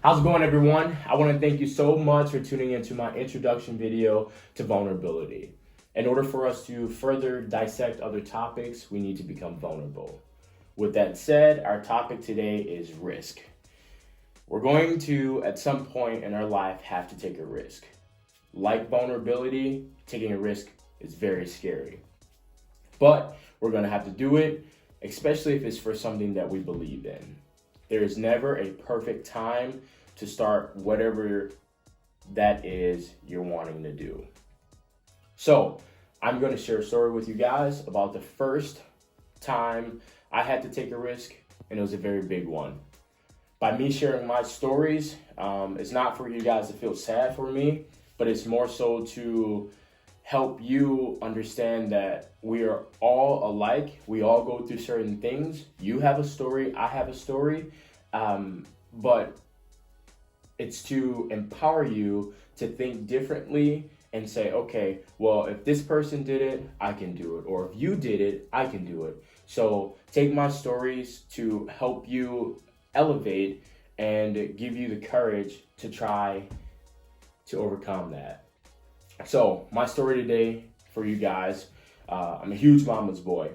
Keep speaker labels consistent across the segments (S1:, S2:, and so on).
S1: How's it going, everyone? I want to thank you so much for tuning into my introduction video to vulnerability. In order for us to further dissect other topics, we need to become vulnerable. With that said, our topic today is risk. We're going to, at some point in our life, have to take a risk. Like vulnerability, taking a risk is very scary. But we're going to have to do it, especially if it's for something that we believe in. There is never a perfect time to start whatever that is you're wanting to do. So, I'm going to share a story with you guys about the first time I had to take a risk, and it was a very big one. By me sharing my stories, it's not for you guys to feel sad for me, but it's more so to help you understand that we are all alike. We all go through certain things. You have a story, I have a story, but it's to empower you to think differently and say, okay, well, if this person did it, I can do it. Or if you did it, I can do it. So take my stories to help you elevate and give you the courage to try to overcome that. So my story today for you guys, I'm a huge mama's boy.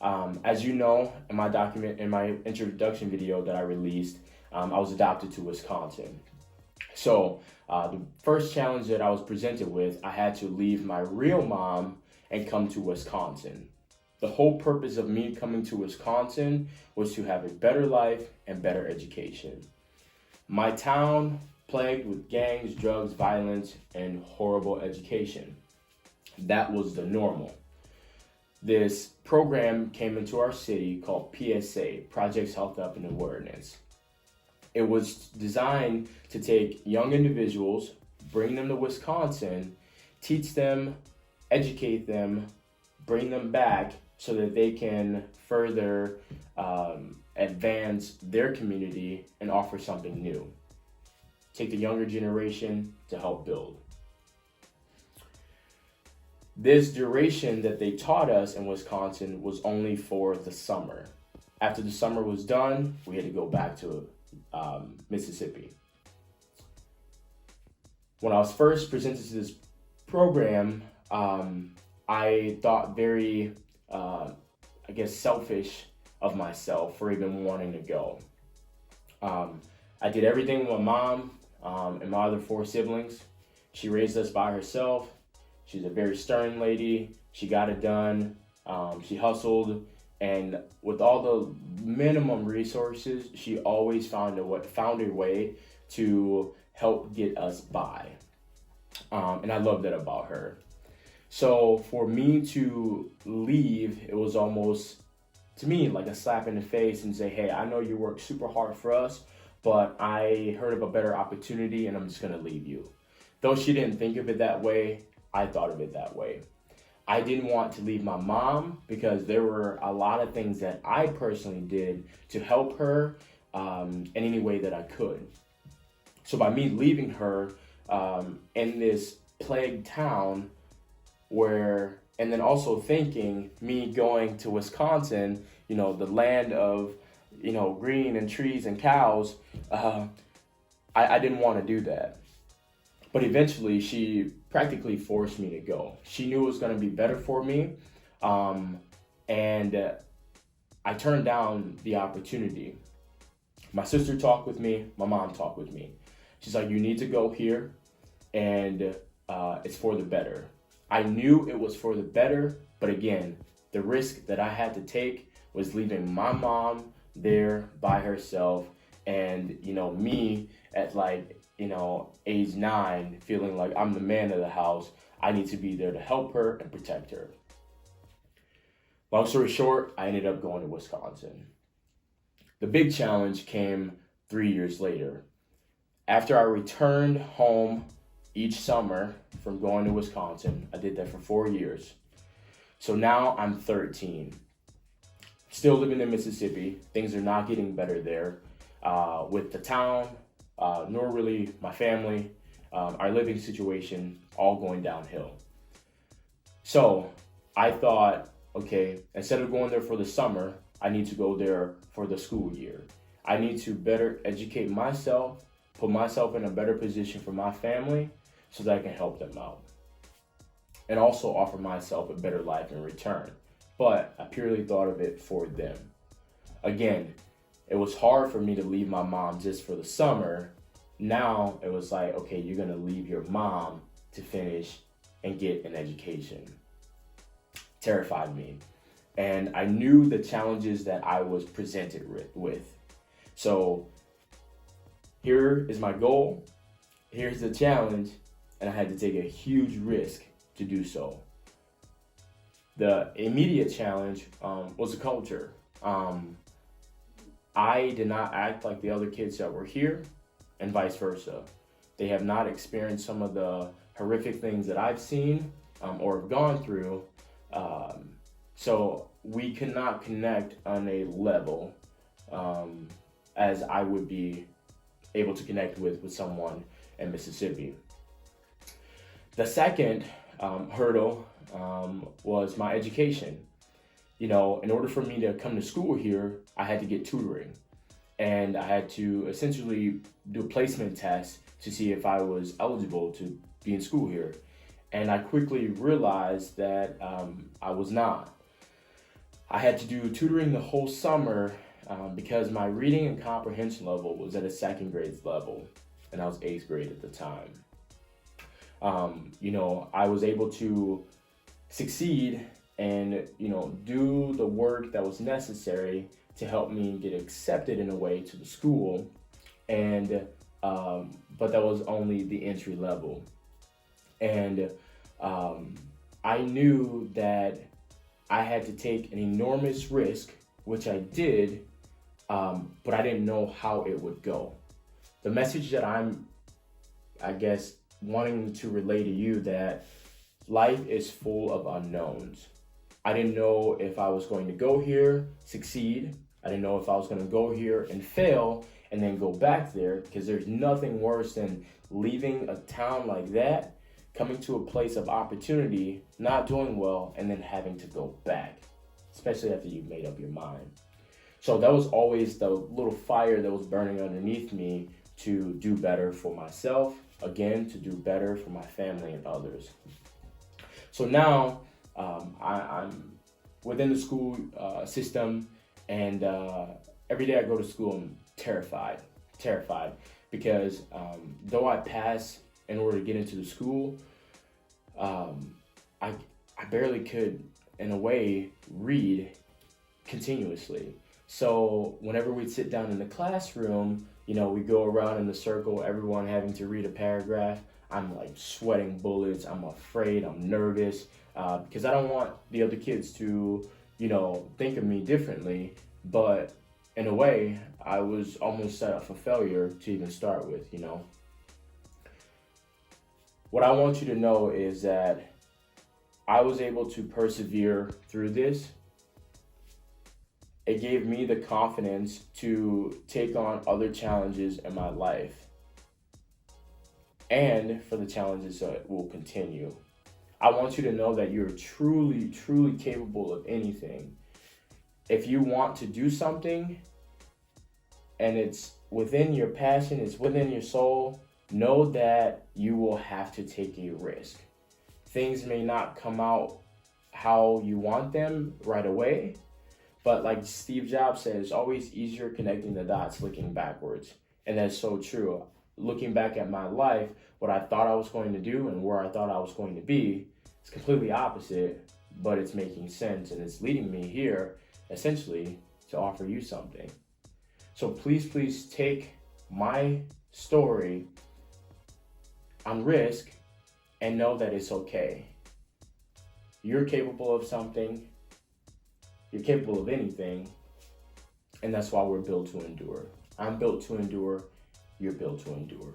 S1: As you know, in my introduction video that I released, I was adopted to Wisconsin. So the first challenge that I was presented with, I had to leave my real mom and come to Wisconsin. The whole purpose of me coming to Wisconsin was to have a better life and better education. My town plagued with gangs, drugs, violence, and horrible education. That was the normal. This program came into our city called PSA, Projects Health Up and Awareness. It was designed to take young individuals, bring them to Wisconsin, teach them, educate them, bring them back so that they can further advance their community and offer something new. Take the younger generation to help build. This duration that they taught us in Wisconsin was only for the summer. After the summer was done, we had to go back to Mississippi. When I was first presented to this program, I thought very, selfish of myself for even wanting to go. I did everything with my mom and my other four siblings. She raised us by herself. She's a very stern lady. She got it done. She hustled. And with all the minimum resources, she always found a way to help get us by. And I love that about her. So for me to leave, it was almost, to me, like a slap in the face and say, hey, I know you worked super hard for us, but I heard of a better opportunity and I'm just gonna leave you. Though she didn't think of it that way, I thought of it that way. I didn't want to leave my mom because there were a lot of things that I personally did to help her in any way that I could. So by me leaving her in this plagued town and then also thinking me going to Wisconsin, the land of, green and trees and cows, I didn't want to do that. But eventually, she practically forced me to go. She knew it was going to be better for me, and I turned down the opportunity. My sister talked with me. My mom talked with me. She's like, you need to go here, and it's for the better. I knew it was for the better, but again, the risk that I had to take was leaving my mom there by herself, and me at age 9, feeling like I'm the man of the house. I need to be there to help her and protect her. Long story short, I ended up going to Wisconsin. The big challenge came 3 years later. After I returned home each summer from going to Wisconsin, I did that for 4 years. So now I'm 13. Still living in Mississippi. Things are not getting better there with the town, nor really my family, our living situation, all going downhill. So I thought, okay, instead of going there for the summer, I need to go there for the school year. I need to better educate myself put myself in a better position for my family so that I can help them out, and also offer myself a better life in return. But I purely thought of it for them. Again, it was hard for me to leave my mom just for the summer. Now it was like, okay, you're gonna leave your mom to finish and get an education. Terrified me. And I knew the challenges that I was presented with. So here is my goal, here's the challenge, and I had to take a huge risk to do so. The immediate challenge was the culture. I did not act like the other kids that were here, and vice versa. They have not experienced some of the horrific things that I've seen or have gone through. So we could not connect on a level as I would be able to connect with someone in Mississippi. The second hurdle was my education. You know, in order for me to come to school here, I had to get tutoring. And I had to essentially do a placement test to see if I was eligible to be in school here. And I quickly realized that I was not. I had to do tutoring the whole summer because my reading and comprehension level was at a second grade level, and I was 8th grade at the time. You know, I was able to succeed and, you know, do the work that was necessary to help me get accepted in a way to the school. And, but that was only the entry level. And I knew that I had to take an enormous risk, which I did, but I didn't know how it would go. The message that I'm, I guess, wanting to relay to you, that life is full of unknowns. I didn't know if I was going to go here, succeed. I didn't know if I was going to go here and fail and then go back there, because there's nothing worse than leaving a town like that, coming to a place of opportunity, not doing well, and then having to go back, especially after you've made up your mind. So that was always the little fire that was burning underneath me to do better for myself, again, to do better for my family and others. So now I'm within the school system, and every day I go to school, I'm terrified, because though I pass in order to get into the school, I barely could, in a way, read continuously. So whenever we'd sit down in the classroom, you know, we go around in the circle, everyone having to read a paragraph. I'm like sweating bullets. I'm afraid. I'm nervous because I don't want the other kids to, you know, think of me differently. But in a way, I was almost set up for failure to even start with, you know. What I want you to know is that I was able to persevere through this. It gave me the confidence to take on other challenges in my life, and for the challenges that will continue. I want you to know that you're truly, truly capable of anything. If you want to do something and it's within your passion, it's within your soul, know that you will have to take a risk. Things may not come out how you want them right away, but like Steve Jobs said, it's always easier connecting the dots looking backwards. And that's so true. Looking back at my life, what I thought I was going to do and where I thought I was going to be, it's completely opposite, but it's making sense, and it's leading me here essentially to offer you something. So please take my story on risk and know that it's okay. You're capable of something. You're capable of anything. And that's why we're built to endure. I'm built to endure. You're built to endure.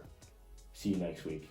S1: See you next week.